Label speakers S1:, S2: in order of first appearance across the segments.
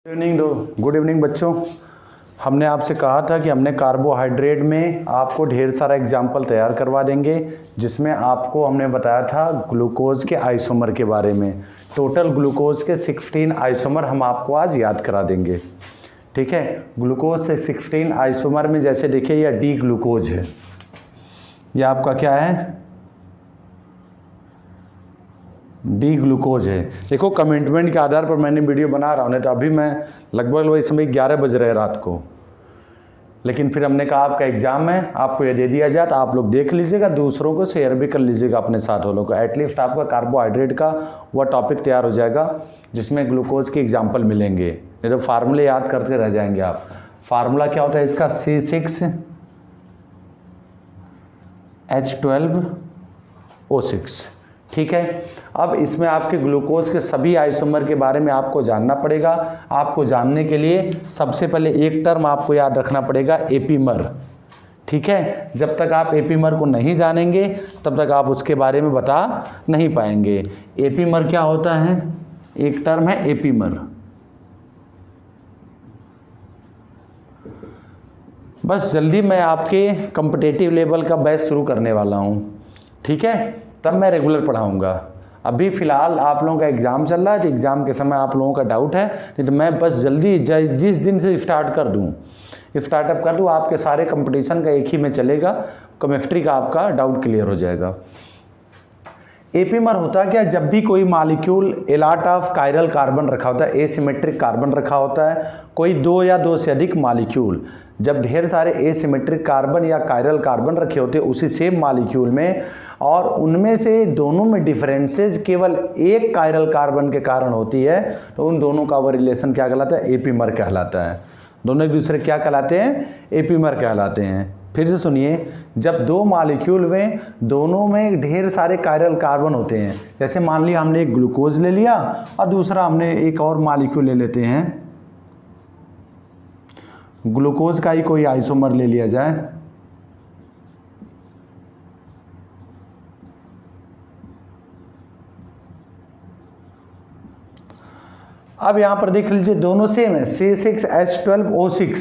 S1: Good evening बच्चों। हमने आपसे कहा था कि हमने कार्बोहाइड्रेट में आपको ढेर सारा एग्जाम्पल तैयार करवा देंगे, जिसमें आपको हमने बताया था ग्लूकोज के आइसोमर के बारे में। टोटल ग्लूकोज के 16 आइसोमर हम आपको आज याद करा देंगे। ठीक है, ग्लूकोज से 16 आइसोमर में जैसे देखिए यह डी ग्लूकोज है, यह आपका क्या है, डी ग्लूकोज है। देखो कमिटमेंट के आधार पर मैंने वीडियो बना रहा हूँ, नहीं तो अभी मैं लगभग इस समय 11 बज रहे रात को, लेकिन फिर हमने कहा आपका एग्जाम है, आपको ये दे दिया जाए तो आप लोग देख लीजिएगा, दूसरों को शेयर भी कर लीजिएगा अपने साथ वालों को। एटलीस्ट आपका कार्बोहाइड्रेट का वह टॉपिक तैयार हो जाएगा जिसमें ग्लूकोज के एग्जाम्पल मिलेंगे, नहीं तो फार्मूले याद करते रह जाएंगे आप। फार्मूला क्या होता है इसका, C6H12O6। ठीक है, अब इसमें आपके ग्लूकोज के सभी आइसोमर के बारे में आपको जानना पड़ेगा। आपको जानने के लिए सबसे पहले एक टर्म आपको याद रखना पड़ेगा, एपीमर। ठीक है, जब तक आप एपीमर को नहीं जानेंगे तब तक आप उसके बारे में बता नहीं पाएंगे। एपीमर क्या होता है, एक टर्म है एपीमर। बस जल्दी मैं आपके कॉम्पिटिटिव लेवल का बैच शुरू करने वाला हूँ, ठीक है, तब मैं रेगुलर पढ़ाऊँगा। अभी फ़िलहाल आप लोगों का एग्ज़ाम चल रहा है, तो एग्ज़ाम के समय आप लोगों का डाउट है, नहीं तो मैं बस जल्दी जिस दिन से स्टार्टअप कर दूँ आपके सारे कंपटीशन का एक ही में चलेगा, केमिस्ट्री का आपका डाउट क्लियर हो जाएगा। एपीमर होता है क्या, जब भी कोई molecule Eilat of chiral carbon रखा होता है, एसिमेट्रिक कार्बन रखा होता है, कोई दो या दो से अधिक मॉलिक्यूल, जब ढेर सारे एसिमेट्रिक कार्बन या कायरल कार्बन रखे होते हैं उसी सेम मॉलिक्यूल में, और उनमें से दोनों में डिफरेंसेस केवल एक कायरल कार्बन के कारण होती है, तो उन दोनों का वो रिलेशन क्या कहलाता है, एपीमर कहलाता है। दोनों एक दूसरे क्या कहलाते हैं, एपीमर कहलाते हैं। फिर से सुनिए, जब दो मॉलिक्यूल में दोनों में ढेर सारे कायरल कार्बन होते हैं, जैसे मान लिया हमने एक ग्लूकोज ले लिया और दूसरा हमने एक और मॉलिक्यूल ले लेते हैं, ग्लूकोज का ही कोई आइसोमर ले लिया जाए, अब यहां पर देख लीजिए दोनों सेम है, C6H12O6,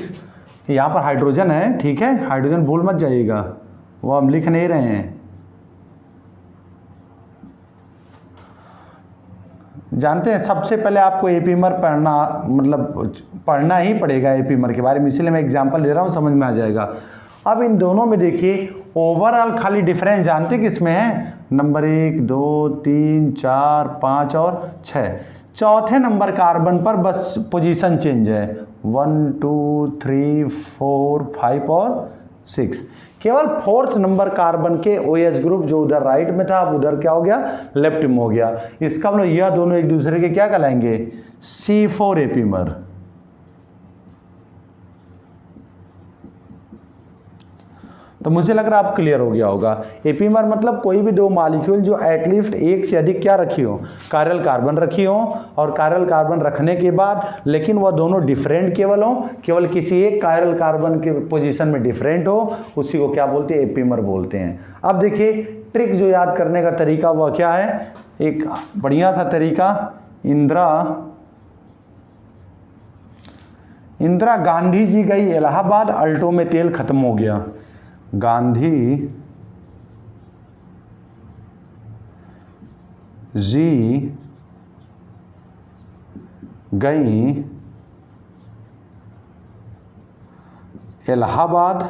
S1: यहां पर हाइड्रोजन है, ठीक है, हाइड्रोजन भूल मत जाइएगा, वो हम लिख नहीं रहे हैं। जानते हैं सबसे पहले आपको एपीमर पढ़ना ही पड़ेगा एपीमर के बारे में, इसलिए मैं एग्जांपल दे रहा हूँ, समझ में आ जाएगा। अब इन दोनों में देखिए ओवरऑल खाली डिफरेंस जानते किसमें है, नंबर 1 2 3 4 5 और 6, चौथे नंबर कार्बन पर बस पोजीशन चेंज है, 1 2 3 4 5 और 6, केवल फोर्थ नंबर कार्बन के OH ग्रुप जो उधर राइट में था अब उधर क्या हो गया, लेफ्ट में हो गया। इसका मतलब यह दोनों एक दूसरे के क्या कहलाएंगे, C4 एपीमर। तो मुझे लग रहा है आप क्लियर हो गया होगा। एपीमर मतलब कोई भी दो मॉलिक्यूल जो एटलीस्ट एक से अधिक क्या रखी हो, कायरल कार्बन रखी हो, और कायरल कार्बन रखने के बाद लेकिन वह दोनों डिफरेंट केवल हो, केवल किसी एक कायरल कार्बन के पोजीशन में डिफरेंट हो, उसी को क्या बोलते हैं, एपीमर बोलते हैं। अब देखिए ट्रिक जो याद करने का तरीका वह क्या है, एक बढ़िया सा तरीका, इंदिरा गांधी जी गई इलाहाबाद, अल्टो में तेल खत्म हो गया, गांधी जी गई इलाहाबाद,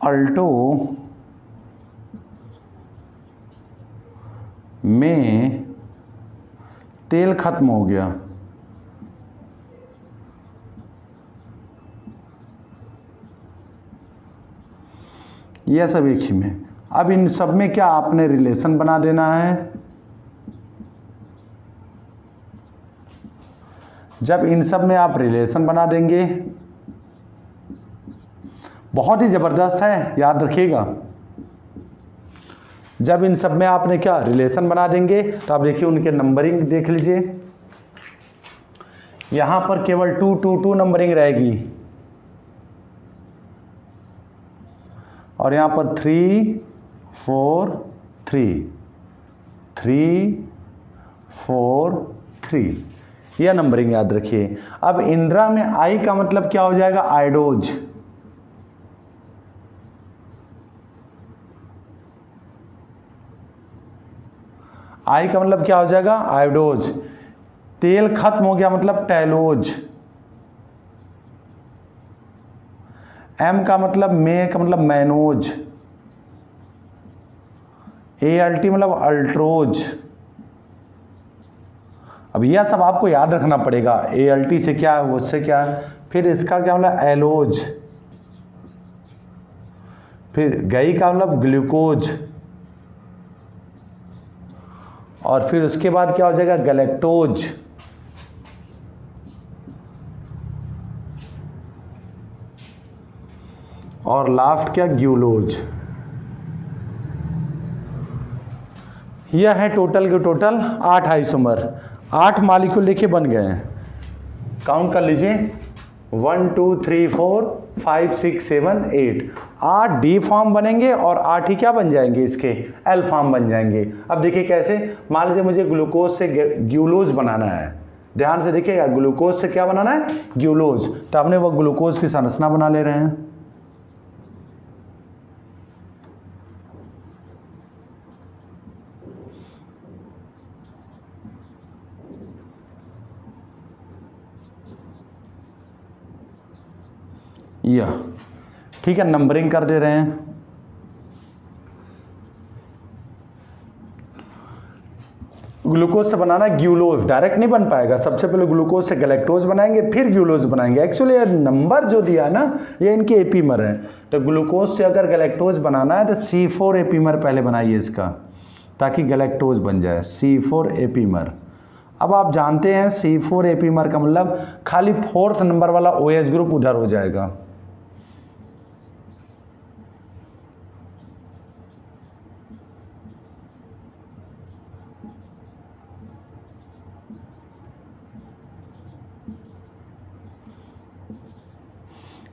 S1: अल्टो में तेल खत्म हो गया। यह सब एक ही में। अब इन सब में क्या आपने रिलेशन बना देना है, जब इन सब में आप रिलेशन बना देंगे, बहुत ही जबरदस्त है, याद रखिएगा, जब इन सब में आपने क्या रिलेशन बना देंगे तो आप देखिए उनके नंबरिंग देख लीजिए, यहां पर केवल 2 2 2 नंबरिंग रहेगी, और यहाँ पर 3 4 3 3 4 3 यह नंबरिंग याद रखिए। अब इंदिरा में आई का मतलब क्या हो जाएगा, आयोडोज। आई का मतलब क्या हो जाएगा, आयोडोज। तेल खत्म हो गया मतलब टैलोज। एम का मतलब मे का मतलब मैनोज। ALT मतलब अल्ट्रोज। अब यह सब आपको याद रखना पड़ेगा, ALT से क्या है, उससे क्या है। फिर इसका क्या मतलब एलोज। फिर गई का मतलब ग्लूकोज। और फिर उसके बाद क्या हो जाएगा, गैलेक्टोज। और लास्ट क्या, ग्यूलोज। यह है टोटल के टोटल 8 आइसोमर। 8 मॉलिक्यूल देखिए बन गए हैं, काउंट कर लीजिए 1 2 3 4 5 6 7 8। 8 डी फॉर्म बनेंगे और 8 ही क्या बन जाएंगे, इसके एल फॉर्म बन जाएंगे। अब देखिए कैसे, मान लीजिए मुझे ग्लूकोज से ग्यूलोज बनाना है, ध्यान से देखिएगा, ग्लूकोज से क्या बनाना है, ग्यूलोज। तो आपने वो ग्लूकोज की संरचना बना ले रहे हैं। यह ठीक है, नंबरिंग कर दे रहे हैं। ग्लूकोज से बनाना है ग्यूलोज, डायरेक्ट नहीं बन पाएगा, सबसे पहले ग्लूकोज से गैलेक्टोज बनाएंगे फिर ग्यूलोज बनाएंगे। एक्चुअली ये नंबर जो दिया है ना, ये इनके एपीमर है। तो ग्लूकोज से अगर गैलेक्टोज बनाना है तो C4 एपीमर पहले बनाइए इसका, ताकि गैलेक्टोज बन जाए, C4 एपीमर। अब आप जानते हैं C4 एपीमर का मतलब खाली 4th नंबर वाला OH ग्रुप उधर हो जाएगा।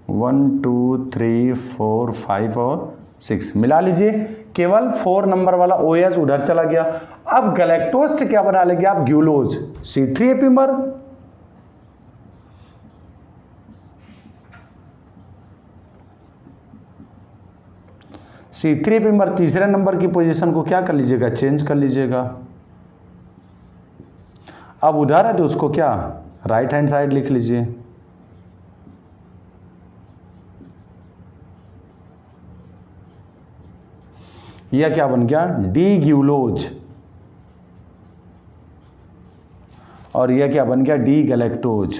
S1: वन 2 3 4 5 और 6 मिला लीजिए, केवल 4 नंबर वाला OH उधर चला गया। अब गैलेक्टोज से क्या बना लेंगे आप, ग्यूलोज, C3 एपीमर। C3 एपीमर तीसरे नंबर की पोजीशन को क्या कर लीजिएगा, चेंज कर लीजिएगा। अब उधर है तो उसको क्या राइट हैंड साइड लिख लीजिए। यह क्या बन गया, डी ग्यूलोज। और यह क्या बन गया, डी गैलेक्टोज।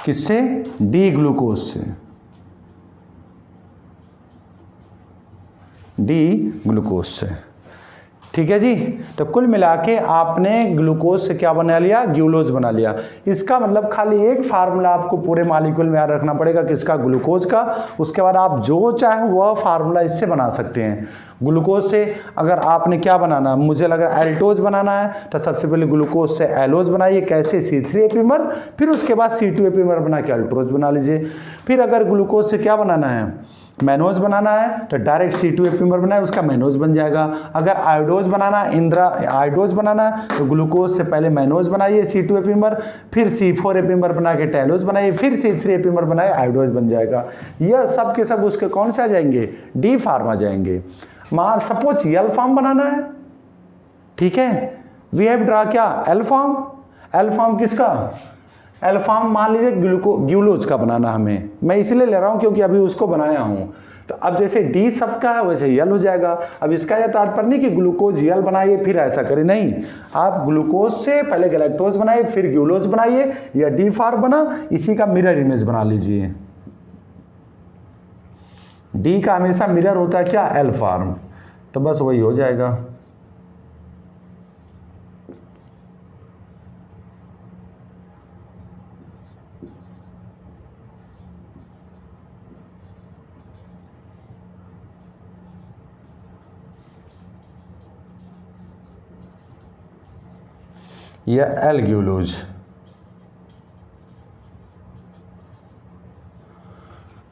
S1: किससे, डी ग्लूकोज से, डी ग्लूकोज से। ठीक है जी। तो कुल मिला के आपने ग्लूकोज से क्या बना लिया, ग्यूलोज बना लिया। इसका मतलब खाली एक फार्मूला आपको पूरे मॉलिक्यूल में याद रखना पड़ेगा, किसका, ग्लूकोज का। उसके बाद आप जो चाहे वह फार्मूला इससे बना सकते हैं। ग्लूकोज से अगर आपने क्या बनाना, मुझे लग रहा है एल्टोज बनाना है, तो सबसे पहले ग्लूकोज से एलोज बनाइए, कैसे, C3 एपीमर, फिर उसके बाद C2 एपीमर बना के अल्ट्रोज बना लीजिए। फिर अगर ग्लूकोज से क्या बनाना है, मैनोज बनाना है, तो डायरेक्ट C2 एपीमर बनाए, उसका मैनोज बन जाएगा। अगर आयोडोज बनाना है, इंदिरा आयोडोज बनाना है, तो ग्लूकोज से पहले मैनोज बनाइए C2 एपीमर, फिर C4 एपीमर बना के टैलोज बनाइए, फिर C3 एपीमर बनाए, आयोडोज बन जाएगा। यह सब के सब उसके कौन सा जाएंगे, डी फार्म आ जाएंगे। मान सपोज एल फॉर्म बनाना है, ठीक है, वी हैव ड्रा क्या, एल फॉर्म। एल फॉर्म किसका, एल फॉर्म मान लीजिए ग्यूलोज का बनाना हमें, मैं इसलिए ले रहा हूं क्योंकि अभी उसको बनाया हूं। तो अब जैसे डी सबका है वैसे यल हो जाएगा। अब इसका यह तात्पर्य नहीं कि ग्लूकोज यल बनाइए फिर ऐसा करें, नहीं, आप ग्लूकोज से पहले गैलेक्टोज बनाइए फिर ग्यूलोज बनाइए, या डी फार्म बना, इसी का मिरर इमेज बना लीजिए। डी का हमेशा मिरर होता है क्या, एल फार्म, तो बस वही हो जाएगा। या एल ग्यूलोज।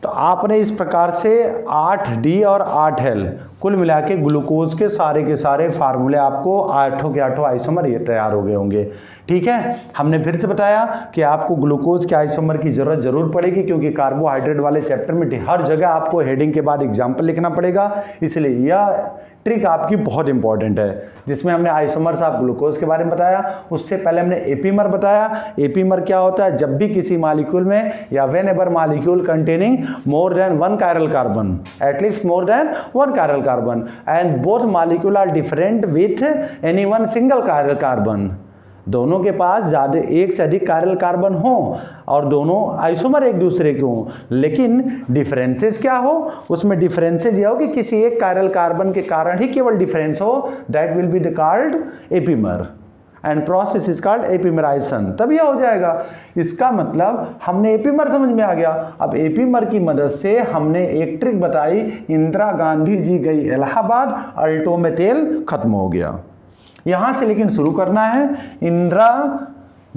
S1: तो आपने इस प्रकार से 8D और 8L कुल मिला के ग्लूकोज के सारे फार्मूले आपको 8 के 8 आइसोमर ये तैयार हो गए होंगे। ठीक है, हमने फिर से बताया कि आपको ग्लूकोज के आइसोमर की जरूरत जरूर पड़ेगी, क्योंकि कार्बोहाइड्रेट वाले चैप्टर में हर जगह आपको हेडिंग के बाद एग्जाम्पल लिखना पड़ेगा, इसलिए यह ट्रिक आपकी बहुत इंपॉर्टेंट है। जिसमें हमने आइसोमर्स ऑफ ग्लूकोज के बारे में बताया, उससे पहले हमने एपीमर बताया। एपीमर क्या होता है? जब भी किसी मॉलिक्यूल में या whenever molecule containing more than 1 chiral carbon, at least more than 1 chiral carbon, and both molecule are different with any one single chiral carbon, दोनों के पास ज़्यादा एक से अधिक कायरल कार्बन हो और दोनों आइसोमर एक दूसरे के हों, लेकिन डिफरेंसेस क्या हो? उसमें डिफरेंसेस यह हो कि किसी एक कायरल कार्बन के कारण ही केवल डिफरेंस हो, that will be called epimer and process is called epimerization, तब यह हो जाएगा। इसका मतलब हमने एपीमर समझ में आ गया। अब एपीमर की मदद से हमने एक ट्रिक बताई, इंदिरा गांधी जी गई इलाहाबाद, अल्टो में तेल खत्म हो गया। यहां से लेकिन शुरू करना है, इंदिरा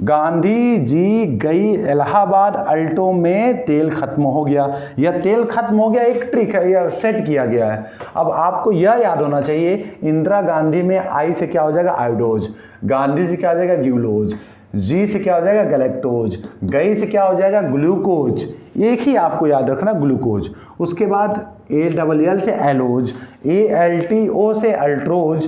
S1: गांधी जी गई इलाहाबाद, अल्टो में तेल खत्म हो गया। यह तेल खत्म हो गया एक ट्रिक है, यह सेट किया गया है। अब आपको यह याद होना चाहिए, इंदिरा गांधी में आई से क्या हो जाएगा? आयोडोज, गांधी से क्या हो जाएगा? ग्लूकोज, जी से क्या हो जाएगा? गैलेक्टोज, गई से क्या हो जाएगा? ग्लूकोज, एक ही आपको याद रखना ग्लूकोज। उसके बाद ALL से एलोज, ALTO से अल्ट्रोज,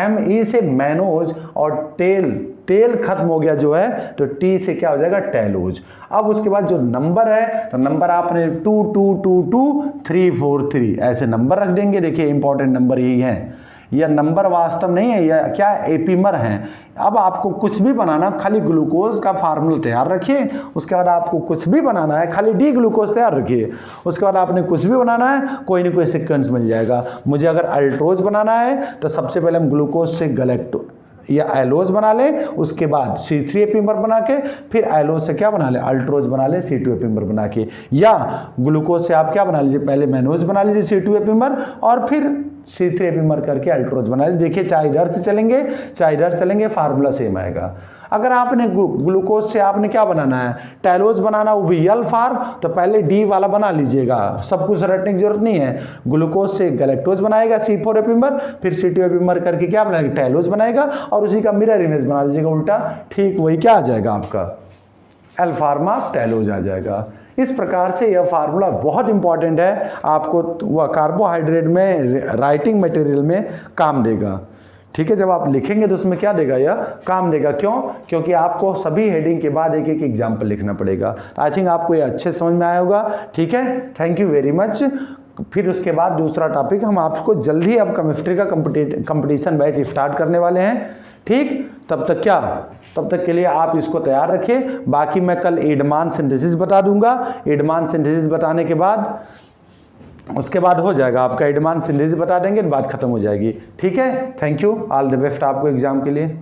S1: ME से मैनोज, और तेल खत्म हो गया जो है तो T से क्या हो जाएगा? टेलोज। अब उसके बाद जो नंबर है तो नंबर आपने 2 2 2 2 3 4 3 ऐसे नंबर रख देंगे। देखिए इंपॉर्टेंट नंबर यही है, यह नंबर वास्तव नहीं है, यह क्या एपीमर है। अब आपको कुछ भी बनाना, खाली ग्लूकोज का फार्मूला तैयार रखिए, उसके बाद आपको कुछ भी बनाना है, खाली डी ग्लूकोज तैयार रखिए, उसके बाद आपने कुछ भी बनाना है, कोई ना कोई सीक्वेंस मिल जाएगा। मुझे अगर अल्ट्रोज बनाना है तो सबसे पहले हम ग्लूकोज से गैलेक्टो या एलोज बना ले, उसके बाद C3 एपीमर बना के फिर एलोज से क्या बना ले? अल्ट्रोज बना ले C2 एपीमर बना के, या ग्लूकोज से आप क्या बना लीजिए? पहले मैनोज बना लीजिए C2 एपीमर और फिर C3 एपीमर करके अल्ट्रोज बना लीजिए। देखिए चाहे इधर से चलेंगे फार्मूला सेम आएगा। अगर आपने ग्लूकोज से आपने क्या बनाना है? टेलोज बनाना, वो भी यल फार्म, तो पहले डी वाला बना लीजिएगा, सब कुछ रटने की जरूरत नहीं है। ग्लूकोज से गैलेक्टोज बनाएगा C4 एपीमर, फिर C2 एपीमर करके क्या बनाएगा? टेलोज बनाएगा और उसी का मिरर इमेज बना लीजिएगा उल्टा, ठीक वही क्या आ जाएगा? आपका एल फार्मा टेलोज आ जाएगा। इस प्रकार से यह फार्मूला बहुत इंपॉर्टेंट है, आपको वह कार्बोहाइड्रेट में राइटिंग मटेरियल में काम देगा। ठीक है, जब आप लिखेंगे तो उसमें क्या देगा? यह काम देगा। क्यों? क्योंकि आपको सभी हेडिंग के बाद एक एक एग्जाम्पल लिखना पड़ेगा। आई थिंक आपको ये अच्छे समझ में आया होगा। ठीक है, थैंक यू वेरी मच। फिर उसके बाद दूसरा टॉपिक हम आपको जल्दी अब केमिस्ट्री का कंपटीशन बैच स्टार्ट करने वाले हैं। ठीक, तब तक के लिए आप इसको तैयार रखिए। बाकी मैं कल एडमान सिंथेसिस बता दूंगा। एडमान सिंथेसिस बताने के बाद उसके बाद हो जाएगा आपका एडमान सिंथेसिस बता देंगे, बात खत्म हो जाएगी। ठीक है, thank you, all the best आपको एग्जाम के लिए।